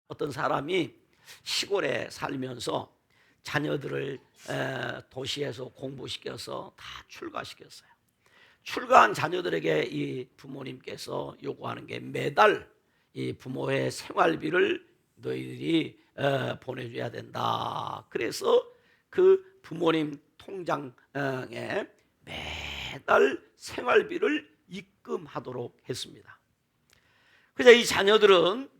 어떤 사람이 시골에 살면서 자녀들을 도시에서 공부시켜서 다 출가시켰어요. 출가한 자녀들에게 이 부모님께서 요구하는 게 매달 이 부모의 생활비를 너희들이 보내줘야 된다. 그래서 그 부모님 통장에 매달 생활비를 입금하도록 했습니다. 그래서 이 자녀들은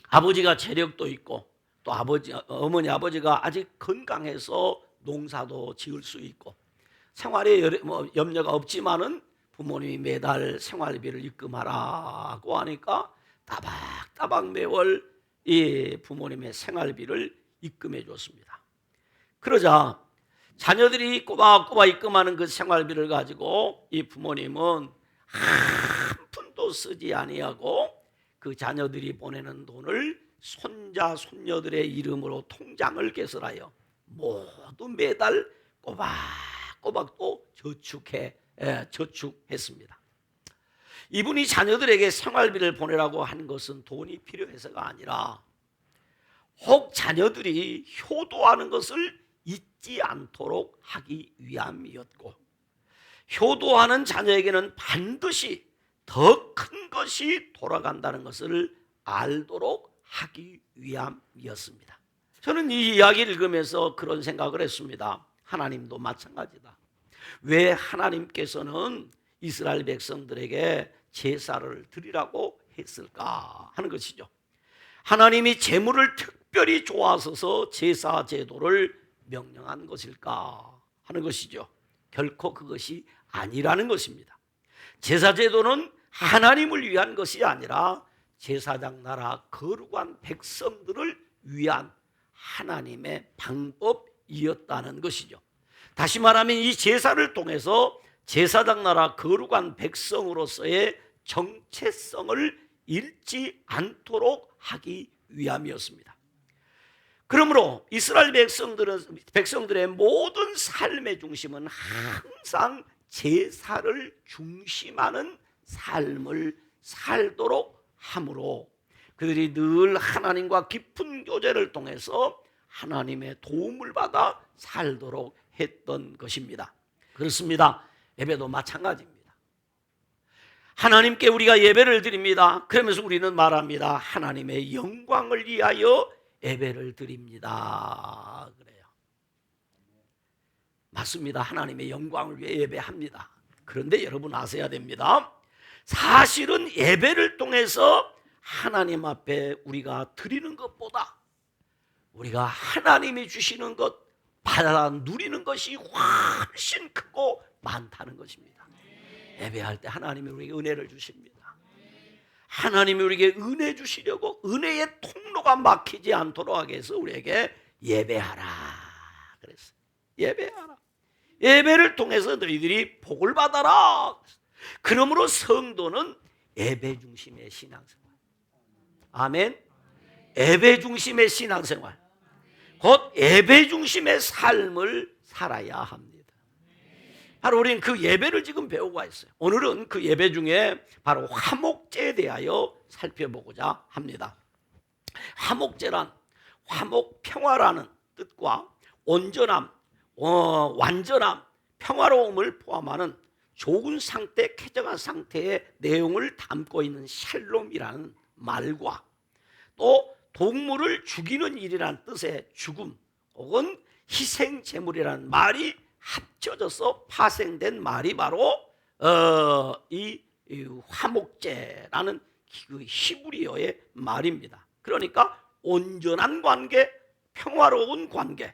아버지가 재력도 있고 또 어머니 아버지가 아직 건강해서 농사도 지을 수 있고 생활에 염려가 없지만은 부모님이 매달 생활비를 입금하라고 하니까 따박따박 매월 이 부모님의 생활비를 입금해 줬습니다. 그러자 자녀들이 꼬박꼬박 입금하는 그 생활비를 가지고 이 부모님은 한 푼도 쓰지 아니하고 그 자녀들이 보내는 돈을 손자 손녀들의 이름으로 통장을 개설하여 모두 매달 꼬박꼬박 또 저축했습니다. 이분이 자녀들에게 생활비를 보내라고 한 것은 돈이 필요해서가 아니라 혹 자녀들이 효도하는 것을 잊지 않도록 하기 위함이었고, 효도하는 자녀에게는 반드시 더 큰 것이 돌아간다는 것을 알도록 하기 위함이었습니다. 저는 이 이야기를 읽으면서 그런 생각을 했습니다. 하나님도 마찬가지다. 왜 하나님께서는 이스라엘 백성들에게 제사를 드리라고 했을까 하는 것이죠. 하나님이 제물을 특별히 좋아하셔서 제사 제도를 명령한 것일까 하는 것이죠. 결코 그것이 아니라는 것입니다. 제사 제도는 하나님을 위한 것이 아니라 제사장 나라 거룩한 백성들을 위한 하나님의 방법이었다는 것이죠. 다시 말하면 이 제사를 통해서 제사장 나라 거룩한 백성으로서의 정체성을 잃지 않도록 하기 위함이었습니다. 그러므로 이스라엘 백성들의 모든 삶의 중심은 항상 제사를 중심하는 삶을 살도록 함으로 그들이 늘 하나님과 깊은 교제를 통해서 하나님의 도움을 받아 살도록 했던 것입니다. 그렇습니다. 예배도 마찬가지입니다. 하나님께 우리가 예배를 드립니다. 그러면서 우리는 말합니다. 하나님의 영광을 위하여 예배를 드립니다. 그래요. 맞습니다. 하나님의 영광을 위해 예배합니다. 그런데 여러분 아셔야 됩니다. 사실은 예배를 통해서 하나님 앞에 우리가 드리는 것보다 우리가 하나님이 주시는 것 받아 누리는 것이 훨씬 크고 많다는 것입니다. 예배할 때 하나님이 우리에게 은혜를 주십니다. 하나님이 우리에게 은혜 주시려고 은혜의 통로가 막히지 않도록 하기 위해서 우리에게 예배하라 그랬어요. 예배하라. 예배를 통해서 너희들이 복을 받아라. 그러므로 성도는 예배 중심의 신앙생활. 아멘. 예배 중심의 신앙생활. 곧 예배 중심의 삶을 살아야 합니다. 바로 우리는 그 예배를 지금 배우고 있어요. 오늘은 그 예배 중에 바로 화목제에 대하여 살펴보고자 합니다. 화목제란 화목 평화라는 뜻과 온전함, 완전함, 평화로움을 포함하는 좋은 상태, 쾌정한 상태의 내용을 담고 있는 샬롬이라는 말과 또 동물을 죽이는 일이라는 뜻의 죽음 혹은 희생 제물이라는 말이 합쳐져서 파생된 말이 바로 이 화목제라는 그 히브리어의 말입니다. 그러니까 온전한 관계, 평화로운 관계,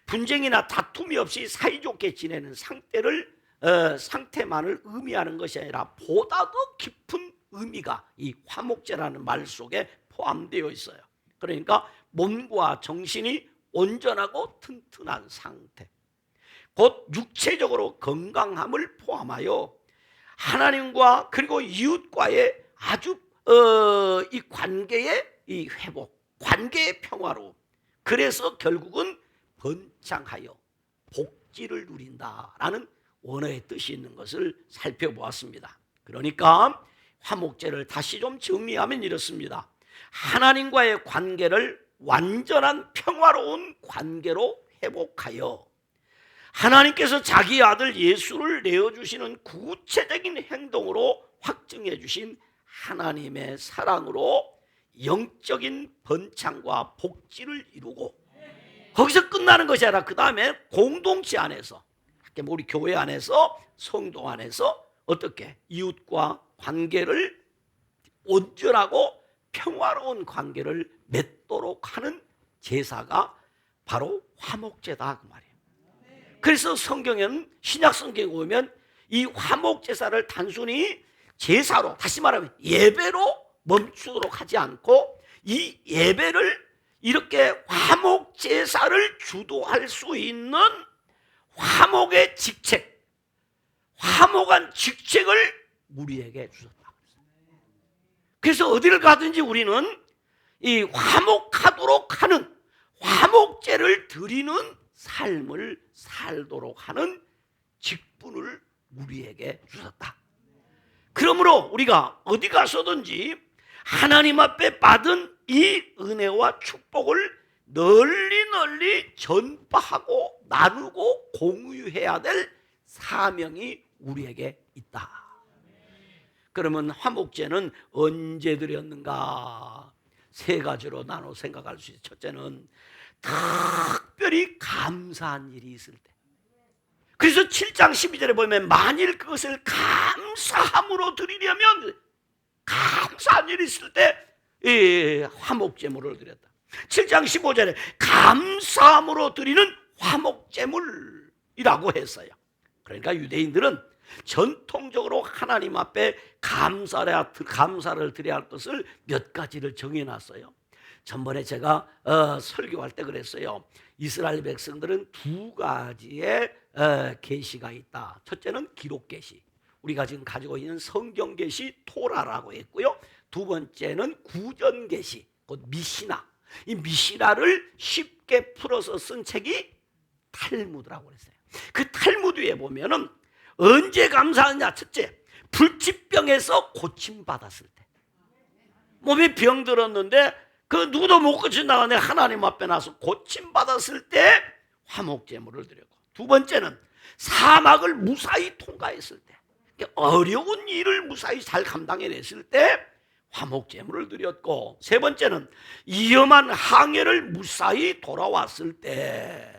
분쟁이나 다툼이 없이 사이좋게 지내는 상태만을 의미하는 것이 아니라 보다 더 깊은 의미가 이 화목제라는 말 속에 포함되어 있어요. 그러니까 몸과 정신이 온전하고 튼튼한 상태, 곧 육체적으로 건강함을 포함하여 하나님과 그리고 이웃과의 아주 이 관계의 이 회복, 관계의 평화로움, 그래서 결국은 번창하여 복지를 누린다라는 원어의 뜻이 있는 것을 살펴보았습니다. 그러니까 화목제를 다시 좀 정리하면 이렇습니다. 하나님과의 관계를 완전한 평화로운 관계로 회복하여 하나님께서 자기 아들 예수를 내어주시는 구체적인 행동으로 확증해 주신 하나님의 사랑으로 영적인 번창과 복지를 이루고, 거기서 끝나는 것이 아니라 그 다음에 공동체 안에서, 우리 교회 안에서, 성도 안에서 어떻게 이웃과 관계를 온전하고 평화로운 관계를 맺도록 하는 제사가 바로 화목제다 그 말이에요. 그래서 성경에는, 신약 성경에 보면 이 화목제사를 단순히 제사로, 다시 말하면 예배로 멈추도록 하지 않고 이 예배를 이렇게 화목제사를 주도할 수 있는 화목의 직책, 화목한 직책을 우리에게 주셨다. 그래서 어디를 가든지 우리는 이 화목하도록 하는, 화목제를 드리는 삶을 살도록 하는 직분을 우리에게 주셨다. 그러므로 우리가 어디 가서든지 하나님 앞에 받은 이 은혜와 축복을 널리 전파하고 나누고 공유해야 될 사명이 우리에게 있다. 그러면 화목제는 언제 드렸는가? 세 가지로 나눠 생각할 수 있어요. 첫째는 특별히 감사한 일이 있을 때. 그래서 7장 12절에 보면 만일 그것을 감사함으로 드리려면, 감사한 일이 있을 때 화목제물을 드렸다. 7장 15절에 감사함으로 드리는 화목제물이라고 했어요. 그러니까 유대인들은 전통적으로 하나님 앞에 감사를 드려야 할 것을 몇 가지를 정해놨어요. 전번에 제가 설교할 때 그랬어요. 이스라엘 백성들은 두 가지의 계시가 있다. 첫째는 기록 계시, 우리가 지금 가지고 있는 성경 계시 토라라고 했고요. 두 번째는 구전 계시, 곧 미시나. 이 미시나를 쉽게 풀어서 쓴 책이 탈무드라고 그랬어요. 그 탈무드에 보면은 언제 감사하느냐? 첫째, 불치병에서 고침받았을 때. 몸에 병 들었는데 그 누구도 못 고친다고 내가 하나님 앞에 나서 고침받았을 때 화목제물을 드렸고, 두 번째는 사막을 무사히 통과했을 때, 어려운 일을 무사히 잘 감당해냈을 때 화목제물을 드렸고, 세 번째는 위험한 항해를 무사히 돌아왔을 때,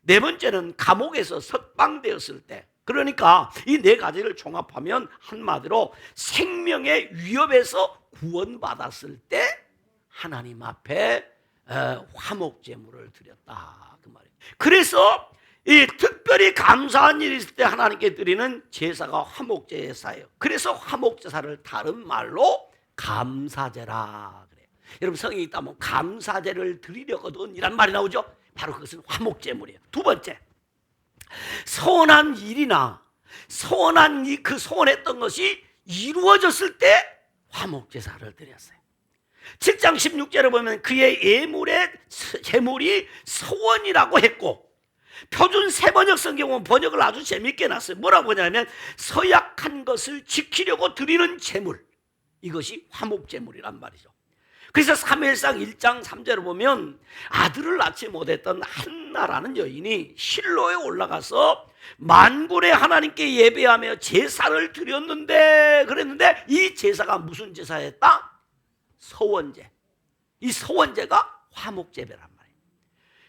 네 번째는 감옥에서 석방되었을 때. 그러니까 이 네 가지를 종합하면 한마디로 생명의 위협에서 구원받았을 때 하나님 앞에 화목제물을 드렸다 그 말이에요. 그래서 이 특별히 감사한 일이 있을 때 하나님께 드리는 제사가 화목제사예요. 그래서 화목제사를 다른 말로 감사제라 그래요. 여러분, 성경에 있다면 감사제를 드리려거든 이란 말이 나오죠. 바로 그것은 화목제물이에요. 두 번째, 소원한 일이나 그 소원했던 것이 이루어졌을 때 화목제사를 드렸어요. 7장 16절에 보면 그의 예물의 제물이 소원이라고 했고, 표준 세번역 성경은 번역을 아주 재밌게 놨어요. 뭐라고 하냐면 서약한 것을 지키려고 드리는 제물, 이것이 화목제물이란 말이죠. 그래서 사무엘상 1장 3절을 보면 아들을 낳지 못했던 한나라는 여인이 실로에 올라가서 만군의 하나님께 예배하며 제사를 드렸는데, 그랬는데 이 제사가 무슨 제사였다? 소원제. 이 소원제가 화목제배란 말이에요.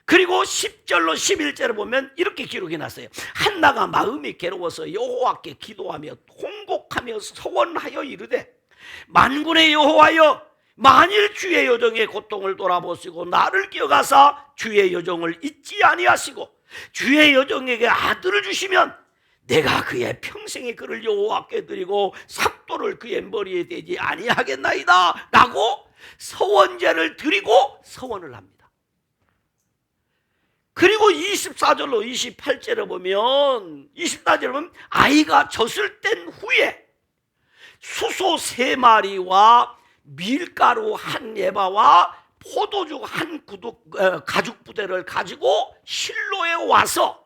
그리고 10절로 11절을 보면 이렇게 기록이 났어요. 한나가 마음이 괴로워서 여호와께 기도하며 통곡하며 소원하여 이르되, 만군의 여호와여, 만일 주의 여정의 고통을 돌아보시고 나를 기억하사 주의 여정을 잊지 아니하시고 주의 여정에게 아들을 주시면 내가 그의 평생의 그를 여호와께 드리고 삭도를 그의 머리에 대지 아니하겠나이다 라고 소원제를 드리고 소원을 합니다. 그리고 24절로 28절에 보면, 24절에 보면 아이가 젖을 뗀 후에 수소 3마리와 밀가루 한 에바와 포도주 한 가죽 부대를 가지고 실로에 와서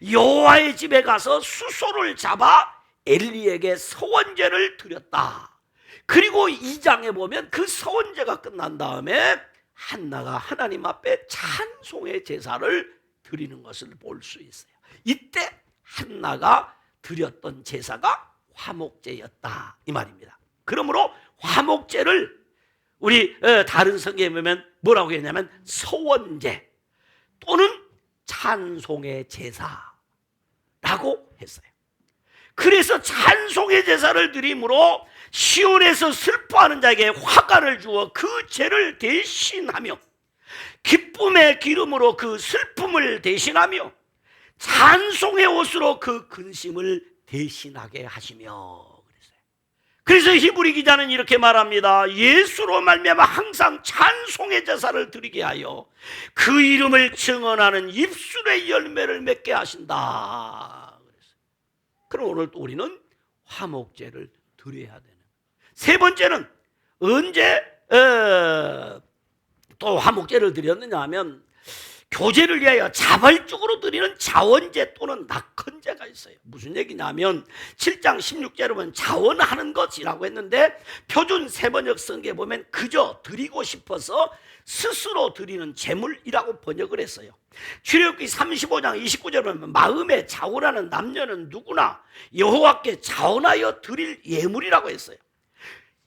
여호와의 집에 가서 수소를 잡아 엘리에게 소원제를 드렸다. 그리고 2장에 보면 그 서원제가 끝난 다음에 한나가 하나님 앞에 찬송의 제사를 드리는 것을 볼 수 있어요. 이때 한나가 드렸던 제사가 화목제였다 이 말입니다. 그러므로 화목제를 우리 다른 성경에 보면 뭐라고 했냐면 서원제 또는 찬송의 제사라고 했어요. 그래서 찬송의 제사를 드림으로 시온에서 슬퍼하는 자에게 화가를 주어 그 죄를 대신하며 기쁨의 기름으로 그 슬픔을 대신하며 찬송의 옷으로 그 근심을 대신하게 하시며 그래서 히브리 기자는 이렇게 말합니다. 예수로 말미암아 항상 찬송의 제사를 드리게 하여 그 이름을 증언하는 입술의 열매를 맺게 하신다. 그럼 오늘 또 우리는 화목제를 드려야 되는. 세 번째는 언제 또 화목제를 드렸느냐 하면 교제를 위하여 자발적으로 드리는 자원제 또는 낙헌제가 있어요. 무슨 얘기냐면 7장 16절에 보면 자원하는 것이라고 했는데 표준 세번역 성경에 보면 그저 드리고 싶어서 스스로 드리는 제물이라고 번역을 했어요. 출애굽기 35장 29절에 보면 마음에 자원하는 남녀는 누구나 여호와께 자원하여 드릴 예물이라고 했어요.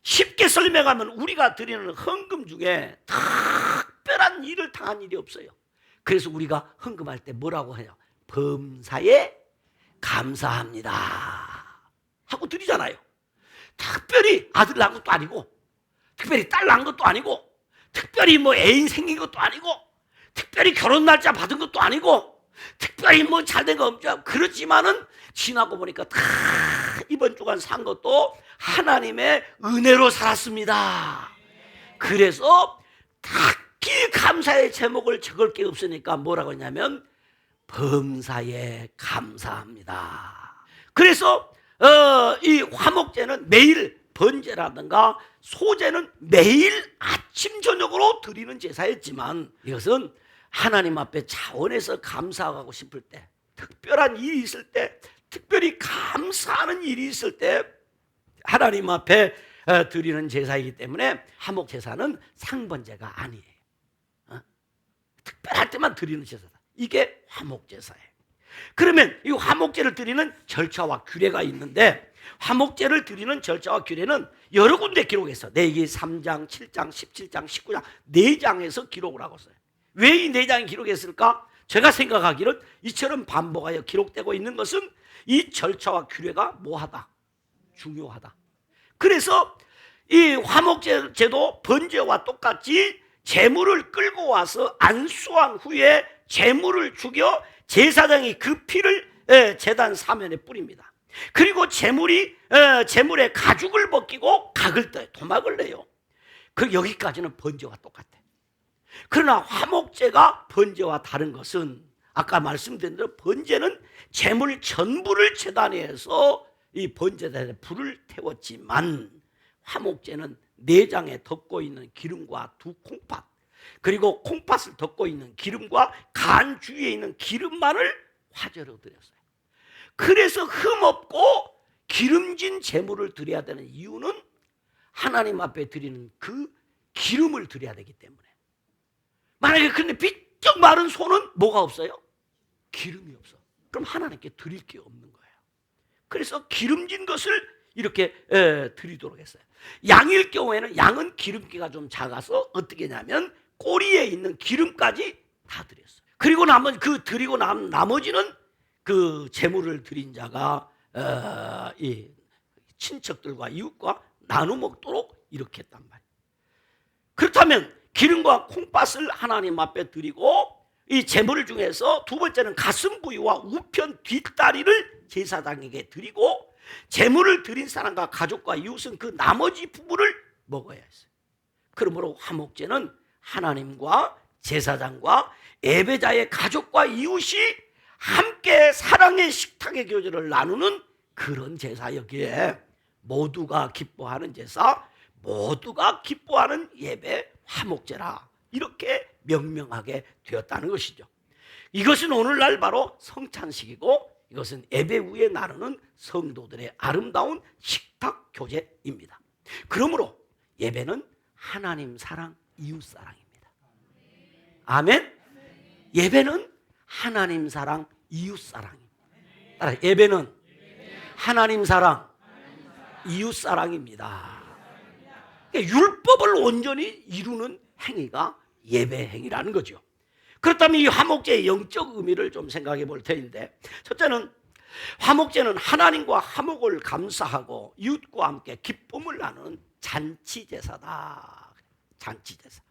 쉽게 설명하면 우리가 드리는 헌금 중에 특별한 일을 당한 일이 없어요. 그래서 우리가 헌금할 때 뭐라고 해요? 범사에 감사합니다 하고 드리잖아요. 특별히 아들 낳은 것도 아니고 특별히 딸 낳은 것도 아니고 특별히 뭐 애인 생긴 것도 아니고 특별히 결혼 날짜 받은 것도 아니고 특별히 뭐 잘된 거 없죠. 그렇지만은 지나고 보니까 다 이번 주간 산 것도 하나님의 은혜로 살았습니다. 그래서 특히 감사의 제목을 적을 게 없으니까 뭐라고 했냐면 범사에 감사합니다. 그래서 이 화목제는 매일 번제라든가 소제는 매일 아침 저녁으로 드리는 제사였지만 이것은 하나님 앞에 자원해서 감사하고 싶을 때 특별한 일이 있을 때 특별히 감사하는 일이 있을 때 하나님 앞에 드리는 제사이기 때문에 화목제사는 상번제가 아니에요. 특별할 때만 드리는 제사다. 이게 화목제사예요. 그러면 이 화목제를 드리는 절차와 규례가 있는데 화목제를 드리는 절차와 규례는 여러 군데 기록했어. 레위기 3장, 7장, 17장, 19장 4장에서 기록을 하고 있어요. 왜 이 4장이 기록했을까? 제가 생각하기는 이처럼 반복하여 기록되고 있는 것은 이 절차와 규례가 뭐하다? 중요하다. 그래서 이 화목제도 번제와 똑같이 제물을 끌고 와서 안수한 후에 제물을 죽여 제사장이 그 피를 제단 사면에 뿌립니다. 그리고 제물의 가죽을 벗기고 각을 떠요. 토막을 내요. 그 여기까지는 번제와 똑같아. 그러나 화목제가 번제와 다른 것은 아까 말씀드린 대로 번제는 제물 전부를 제단에서 이 번제단에 불을 태웠지만 화목제는 내장에 덮고 있는 기름과 두 콩팥 그리고 콩팥을 덮고 있는 기름과 간 주위에 있는 기름만을 화제로 드렸어요. 그래서 흠없고 기름진 제물을 드려야 되는 이유는 하나님 앞에 드리는 그 기름을 드려야 되기 때문에. 만약에 근데 비쩍 마른 손은 뭐가 없어요? 기름이 없어. 그럼 하나님께 드릴 게 없는 거예요. 그래서 기름진 것을 이렇게 드리도록 했어요. 양일 경우에는 양은 기름기가 좀 작아서 어떻게 하냐면 꼬리에 있는 기름까지 다 드렸어요. 그리고 드리고 나머지는 그 제물을 드린 자가 이 친척들과 이웃과 나눠 먹도록 이렇게 했단 말이에요. 그렇다면 기름과 콩팥을 하나님 앞에 드리고 이 제물 중에서 두 번째는 가슴 부위와 우편 뒷다리를 제사장에게 드리고 제물을 드린 사람과 가족과 이웃은 그 나머지 부분을 먹어야 했어요. 그러므로 화목제는 하나님과 제사장과 예배자의 가족과 이웃이 함께 사랑의 식탁의 교제를 나누는 그런 제사였기에 모두가 기뻐하는 제사, 모두가 기뻐하는 예배, 화목제라 이렇게 명명하게 되었다는 것이죠. 이것은 오늘날 바로 성찬식이고 이것은 예배 후에 나누는 성도들의 아름다운 식탁 교제입니다. 그러므로 예배는 하나님 사랑, 이웃 사랑입니다. 아멘. 예배는 하나님 사랑, 이웃 사랑입니다. 따라 예배는 하나님 사랑, 이웃 사랑입니다. 그러니까 율법을 온전히 이루는 행위가 예배 행위라는 거죠. 그렇다면 이 화목제의 영적 의미를 좀 생각해 볼 터인데, 첫째는 화목제는 하나님과 화목을 감사하고 이웃과 함께 기쁨을 나누는 잔치제사다. 잔치제사.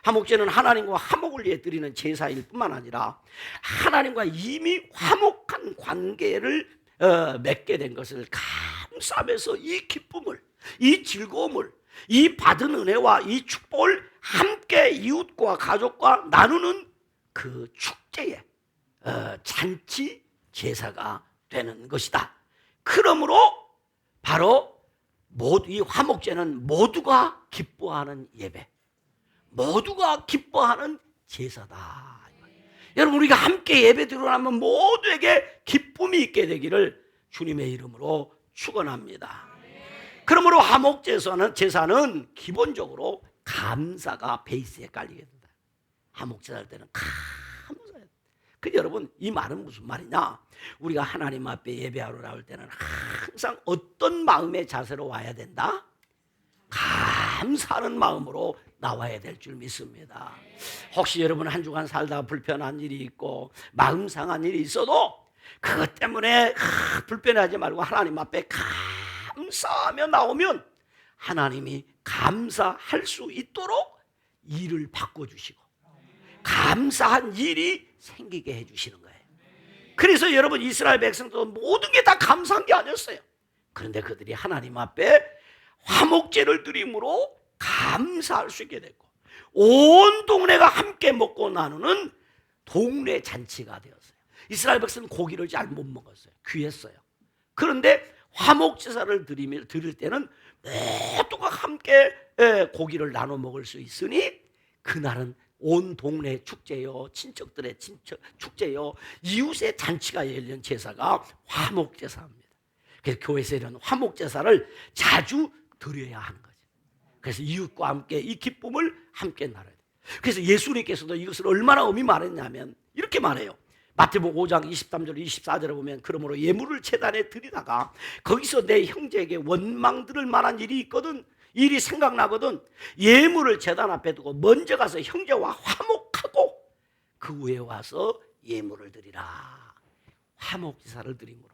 화목제는 하나님과 화목을 위해 드리는 제사일 뿐만 아니라 하나님과 이미 화목한 관계를 맺게 된 것을 감사하면서 이 기쁨을, 이 즐거움을, 이 받은 은혜와 이 축복을 함께 이웃과 가족과 나누는 그 축제의 잔치 제사가 되는 것이다. 그러므로 바로 이 화목제는 모두가 기뻐하는 예배, 모두가 기뻐하는 제사다. 여러분, 우리가 함께 예배 드리려면 모두에게 기쁨이 있게 되기를 주님의 이름으로 축원합니다. 그러므로 화목제사는 기본적으로 감사가 베이스에 깔리게 된다. 화목제사 할 때는 감사해요. 근데 여러분, 이 말은 무슨 말이냐? 우리가 하나님 앞에 예배하러 나올 때는 항상 어떤 마음의 자세로 와야 된다? 감사하는 마음으로 나와야 될 줄 믿습니다. 혹시 여러분 한 주간 살다가 불편한 일이 있고 마음 상한 일이 있어도 그것 때문에 불편해하지 말고 하나님 앞에 감사하며 나오면 하나님이 감사할 수 있도록 일을 바꿔주시고 감사한 일이 생기게 해주시는 거예요. 그래서 여러분, 이스라엘 백성도 모든 게 다 감사한 게 아니었어요. 그런데 그들이 하나님 앞에 화목제를 드림으로 감사할 수 있게 됐고 온 동네가 함께 먹고 나누는 동네 잔치가 되었어요. 이스라엘 백성은 고기를 잘 못 먹었어요. 귀했어요. 그런데 화목제사를 드릴 때는 모두가 함께 고기를 나눠 먹을 수 있으니 그날은 온 동네 축제요, 친척들의 축제요, 이웃의 잔치가 열린 제사가 화목제사입니다. 그래서 교회에서 이런 화목제사를 자주 드려야 하는 거죠. 그래서 이웃과 함께 이 기쁨을 함께 나눠야 돼요. 그래서 예수님께서도 이것을 얼마나 의미 말했냐면 이렇게 말해요. 마태복음 5장 23절 24절에 보면 그러므로 예물을 제단에 드리다가 거기서 내 형제에게 원망 들을 만한 일이 있거든, 일이 생각나거든, 예물을 제단 앞에 두고 먼저 가서 형제와 화목하고 그 후에 와서 예물을 드리라. 화목제사를 드림으로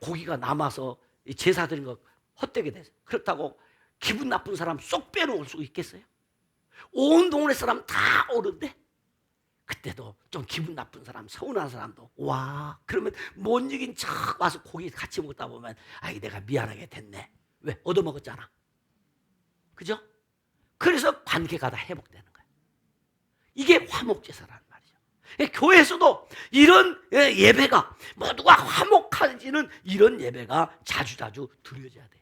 고기가 남아서 제사 드린 거 헛되게 됐어요. 그렇다고 기분 나쁜 사람 쏙 빼놓을 수 있겠어요? 온 동네 사람 다 오는데 그때도 좀 기분 나쁜 사람, 서운한 사람도 와, 그러면 못 이긴 척 와서 고기 같이 먹다 보면 아이, 내가 미안하게 됐네. 왜? 얻어먹었잖아. 그죠? 그래서 관계가 다 회복되는 거예요. 이게 화목제사라는 말이죠. 교회에서도 이런 예배가 모두가 화목해지는 이런 예배가 자주자주 드려져야 돼요.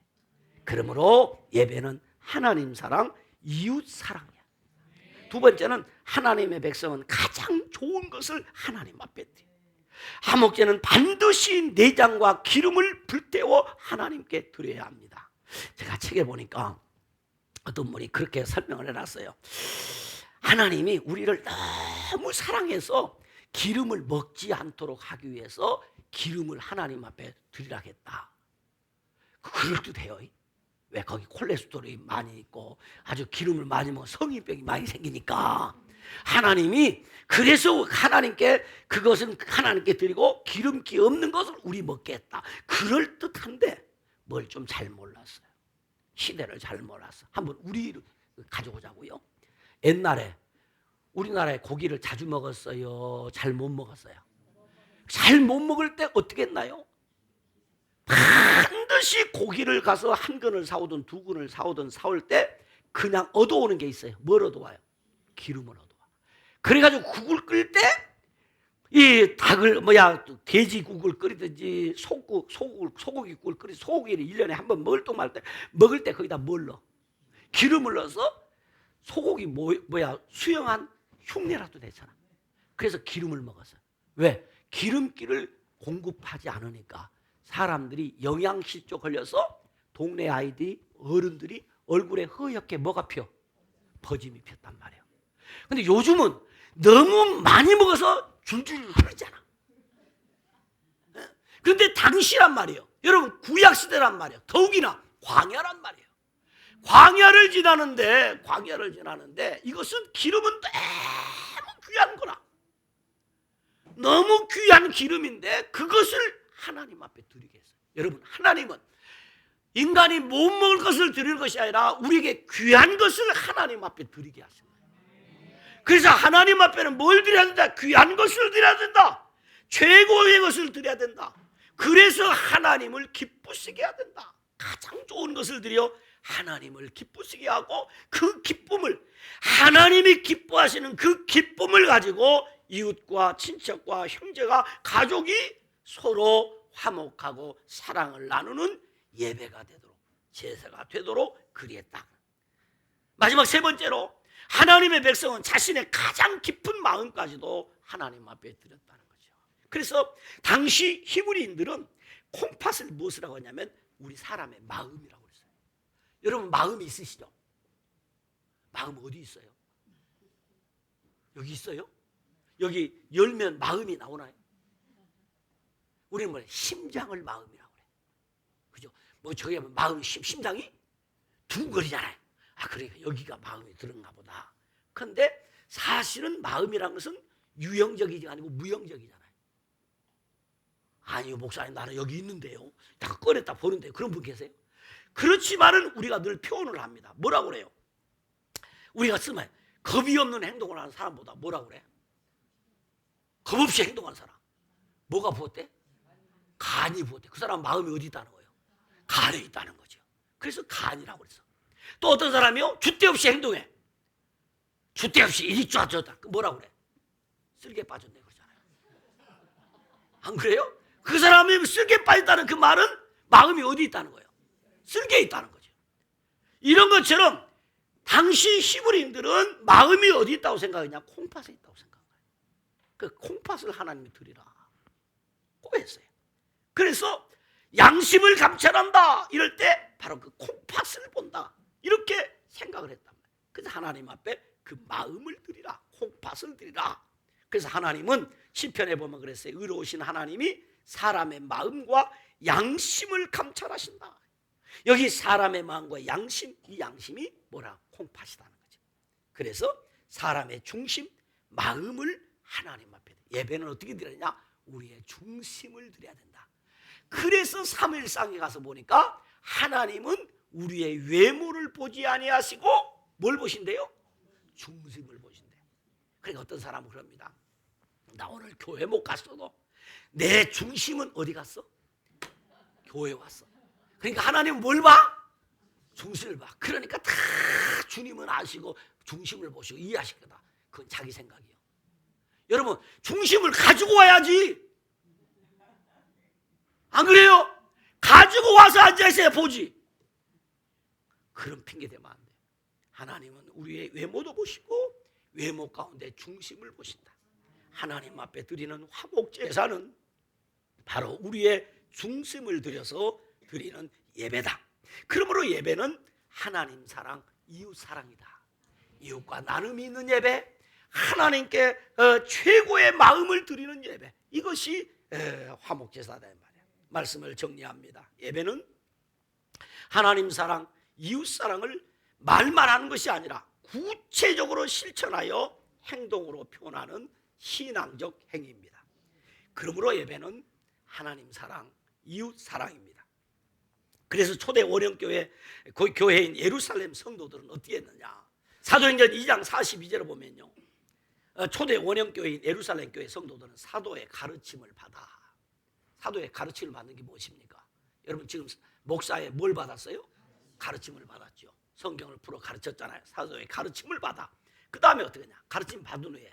그러므로 예배는 하나님 사랑, 이웃 사랑이야. 두 번째는 하나님의 백성은 가장 좋은 것을 하나님 앞에 드려요. 화목제는 반드시 내장과 기름을 불태워 하나님께 드려야 합니다. 제가 책에 보니까 어떤 분이 그렇게 설명을 해놨어요. 하나님이 우리를 너무 사랑해서 기름을 먹지 않도록 하기 위해서 기름을 하나님 앞에 드리라겠다. 그럴듯해요. 왜? 거기 콜레스테롤이 많이 있고 아주 기름을 많이 먹으면 성인병이 많이 생기니까 하나님이 그래서 하나님께 그것은 하나님께 드리고 기름기 없는 것을 우리 먹겠다. 그럴듯한데 뭘 좀 잘 몰랐어요. 시대를 잘 몰랐어. 한번 우리 가져오자고요. 옛날에 우리나라에 고기를 자주 먹었어요? 잘 못 먹었어요? 잘 못 먹을 때 어떻게 했나요? 반드시 고기를 가서 한 근을 사오든 두 근을 사오든 사올 때 그냥 얻어오는 게 있어요. 뭘 얻어와요? 기름을 얻어와. 그래가지고 국을 끓일 때 이 닭을 돼지국을 끓이든지 소고기국을 끓이든지 소고기를 1년에 한 번 먹을 때 거기다 뭘 넣어? 기름을 넣어서 소고기 수영한 흉내라도 되잖아. 그래서 기름을 먹었어요. 왜? 기름기를 공급하지 않으니까 사람들이 영양실조 걸려서 동네 아이들이 어른들이 얼굴에 허옇게 뭐가 펴? 버짐이 폈단 말이에요. 근데 요즘은 너무 많이 먹어서 줄줄 흐르잖아. 그런데 당시란 말이에요. 여러분 구약시대란 말이에요. 더욱이나 광야란 말이에요. 광야를 지나는데 이것은 기름은 너무 귀한 거라. 너무 귀한 기름인데 그것을 하나님 앞에 드리게 했어요. 여러분 하나님은 인간이 못 먹을 것을 드리는 것이 아니라 우리에게 귀한 것을 하나님 앞에 드리게 하십니다. 그래서 하나님 앞에는 뭘 드려야 된다? 귀한 것을 드려야 된다. 최고의 것을 드려야 된다. 그래서 하나님을 기쁘시게 해야 된다. 가장 좋은 것을 드려 하나님을 기쁘시게 하고 그 기쁨을 하나님이 기뻐하시는 그 기쁨을 가지고 이웃과 친척과 형제가 가족이 서로 화목하고 사랑을 나누는 예배가 되도록 제사가 되도록 그리했다. 마지막 세 번째로 하나님의 백성은 자신의 가장 깊은 마음까지도 하나님 앞에 드렸다는 거죠. 그래서 당시 히브리인들은 콩팥을 무엇이라고 하냐면 우리 사람의 마음이라고 했어요. 여러분 마음이 있으시죠? 마음 어디 있어요? 여기 있어요? 여기 열면 마음이 나오나요? 우리는 뭐래? 심장을 마음이라고 그래. 그죠? 뭐 저기 마음 심장이 둥거리잖아요. 그러니까 여기가 마음이 들었나 보다. 그런데 사실은 마음이란 것은 유형적이지 아니고 무형적이잖아요. 아니요 목사님 나는 여기 있는데요. 딱 꺼냈다 보는데 그런 분 계세요? 그렇지만은 우리가 늘 표현을 합니다. 뭐라고 그래요? 우리가 쓰면 겁이 없는 행동을 하는 사람보다 뭐라고 그래? 겁 없이 행동하는 사람. 뭐가 부었대? 간이 부었대. 그 사람 마음이 어디 있다는 거예요? 간에 있다는 거죠. 그래서 간이라고 그랬어. 또 어떤 사람이요? 줏대 없이 행동해. 줏대 없이 이리 쫙저다. 뭐라고 그래? 쓸개 빠졌네 그러잖아요. 안 그래요? 그 사람이 쓸개 빠졌다는 그 말은 마음이 어디 있다는 거예요? 쓸개 있다는 거죠. 이런 것처럼 당시 히브리인들은 마음이 어디 있다고 생각하냐? 콩팥에 있다고 생각해요. 그 콩팥을 하나님이 드리라 고 했어요. 그래서 양심을 감찰한다 이럴 때 바로 그 콩팥을 본다 이렇게 생각을 했단 말이에요. 그래서 하나님 앞에 그 마음을 드리라, 콩팥을 드리라. 그래서 하나님은 시편에 보면 그랬어요. 의로우신 하나님이 사람의 마음과 양심을 감찰하신다. 여기 사람의 마음과 양심, 이 양심이 뭐라? 콩팥이라는 거죠. 그래서 사람의 중심, 마음을 하나님 앞에 예배는 어떻게 드려야 되냐? 우리의 중심을 드려야 된다. 그래서 사무엘상에 가서 보니까 하나님은 우리의 외모를 보지 아니하시고 뭘 보신대요? 중심을 보신대. 그러니까 어떤 사람은 그럽니다. 나 오늘 교회 못 갔어도 내 중심은 어디 갔어? 교회 왔어. 그러니까 하나님은 뭘 봐? 중심을 봐. 그러니까 다 주님은 아시고 중심을 보시고 이해하실 거다. 그건 자기 생각이에요. 여러분 중심을 가지고 와야지. 안 그래요? 가지고 와서 앉아있어야 보지. 그런 핑계 대면 안 돼. 하나님은 우리의 외모도 보시고 외모 가운데 중심을 보신다. 하나님 앞에 드리는 화목제사는 바로 우리의 중심을 들여서 드리는 예배다. 그러므로 예배는 하나님 사랑, 이웃 사랑이다. 이웃과 나눔이 있는 예배, 하나님께 최고의 마음을 드리는 예배, 이것이 화목제사다 말이야. 말씀을 정리합니다. 예배는 하나님 사랑, 이웃 사랑을 말만 하는 것이 아니라 구체적으로 실천하여 행동으로 표현하는 신앙적 행위입니다. 그러므로 예배는 하나님 사랑, 이웃 사랑입니다. 그래서 초대 원형교회 그 교회인 예루살렘 성도들은 어떻게 했느냐? 사도행전 2장 42절을 보면요, 초대 원형교회인 예루살렘 교회 성도들은 사도의 가르침을 받아. 사도의 가르침을 받는 게 무엇입니까? 여러분 지금 목사에 뭘 받았어요? 가르침을 받았죠. 성경을 풀어 가르쳤잖아요. 사도의 가르침을 받아. 그 다음에 어떻게 하냐? 가르침 받은 후에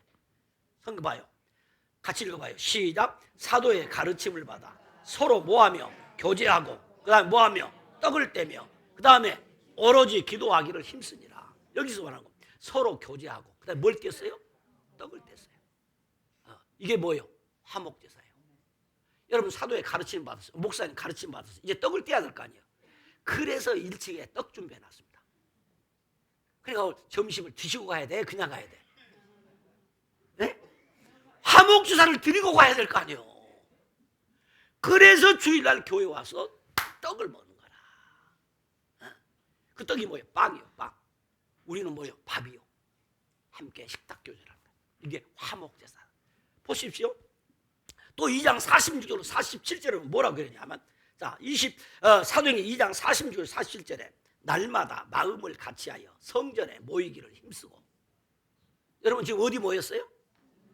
성경 봐요. 같이 읽어봐요. 시작. 사도의 가르침을 받아 서로 뭐하며? 교제하고, 그 다음에 뭐하며? 떡을 떼며, 그 다음에 오로지 기도하기를 힘쓰니라. 여기서 말하는 거 서로 교제하고, 그 다음에 뭘 뗐어요? 떡을 뗐어요. 이게 뭐예요? 화목제사예요. 여러분 사도의 가르침 받았어요. 목사님 가르침 받았어요. 이제 떡을 떼야 될 거 아니에요. 그래서 1층에 떡 준비해 놨습니다. 그러니까 점심을 드시고 가야 돼? 그냥 가야 돼? 네? 화목제사를 드리고 가야 될 거 아니에요. 그래서 주일날 교회 와서 떡을 먹는 거라. 그 떡이 뭐예요? 빵이요, 빵. 우리는 뭐예요? 밥이요. 함께 식탁 교제랍니다. 이게 화목제사. 보십시오. 또 2장 46절 47절에 뭐라고 그러냐면, 자, 사도행전 2장 46절 47절에 날마다 마음을 같이하여 성전에 모이기를 힘쓰고. 여러분 지금 어디 모였어요?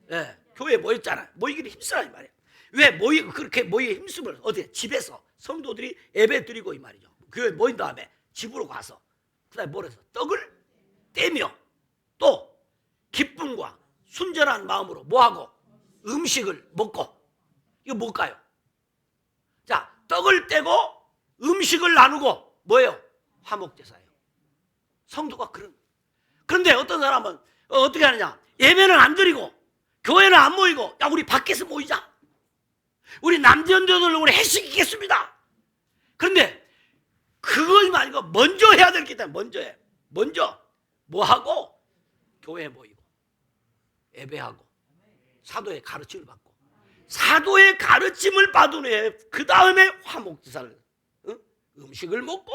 네, 교회에 모였잖아요. 모이기를 힘쓰라 이 말이에요. 왜 그렇게 모이기 힘쓰면 어디 집에서 성도들이 예배 드리고 이 말이죠. 교회에 모인 다음에 집으로 가서 그다음에 뭘 해서 떡을 떼며 또 기쁨과 순전한 마음으로 뭐하고 음식을 먹고. 이거 뭘까요? 자, 떡을 떼고 음식을 나누고 뭐예요? 화목제사예요. 성도가 그런데 어떤 사람은 어떻게 하느냐? 예배는 안 드리고 교회는 안 모이고, 야 우리 밖에서 모이자. 우리 남자들 우리 회식 있겠습니다. 그런데 그것이 아니고 먼저 해야 될 게 있다. 먼저 뭐하고? 교회에 모이고 예배하고 사도의 가르침을 받고, 사도의 가르침을 받은 후에 그 다음에 화목제사를 음식을 먹고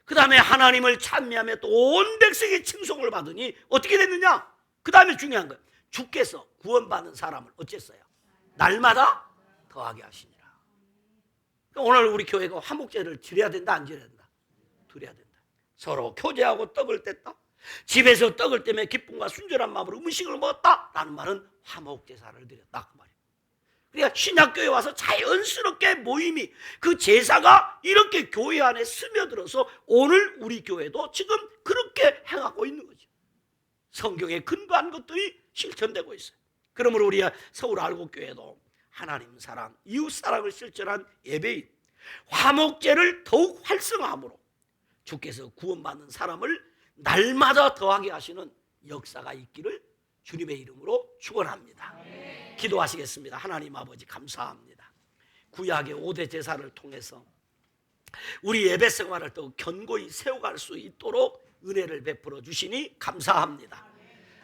그 다음에 하나님을 찬미하며 또 온 백성의 칭송을 받으니 어떻게 됐느냐? 그 다음에 중요한 거예요. 주께서 구원받는 사람을 어쨌어요? 날마다 더하게 하시니라. 오늘 우리 교회가 화목제를 드려야 된다, 안 드려야 된다? 드려야 된다. 서로 교제하고 떡을 뗐다. 집에서 떡을 떼며 기쁨과 순전한 마음으로 음식을 먹었다라는 말은 화목제사를 드렸다 그 말이에요. 그러니까 신약교회 와서 자연스럽게 모임이, 그 제사가 이렇게 교회 안에 스며들어서 오늘 우리 교회도 지금 그렇게 행하고 있는 거죠. 성경에 근거한 것들이 실천되고 있어요. 그러므로 우리 서울 알곡교회도 하나님 사랑, 이웃 사랑을 실천한 예배인 화목제를 더욱 활성화함으로 주께서 구원받는 사람을 날마다 더하게 하시는 역사가 있기를 주님의 이름으로 축원합니다. 기도하시겠습니다. 하나님 아버지 감사합니다. 구약의 5대 제사를 통해서 우리 예배 생활을 더 견고히 세워갈 수 있도록 은혜를 베풀어 주시니 감사합니다.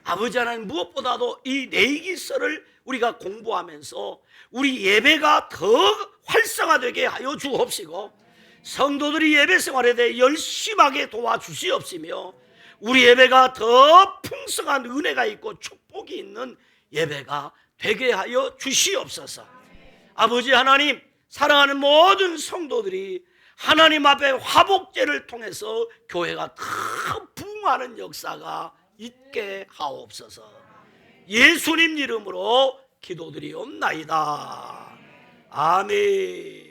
아버지 하나님, 무엇보다도 이 레위기서를 우리가 공부하면서 우리 예배가 더 활성화되게 하여 주옵시고, 성도들이 예배 생활에 대해 열심하게 도와주시옵시며, 우리 예배가 더 풍성한 은혜가 있고 축복이 있는 예배가 되게 하여 주시옵소서. 아버지 하나님, 사랑하는 모든 성도들이 하나님 앞에 화목제를 통해서 교회가 더 부흥하는 역사가 있게 하옵소서. 예수님 이름으로 기도드리옵나이다. 아멘.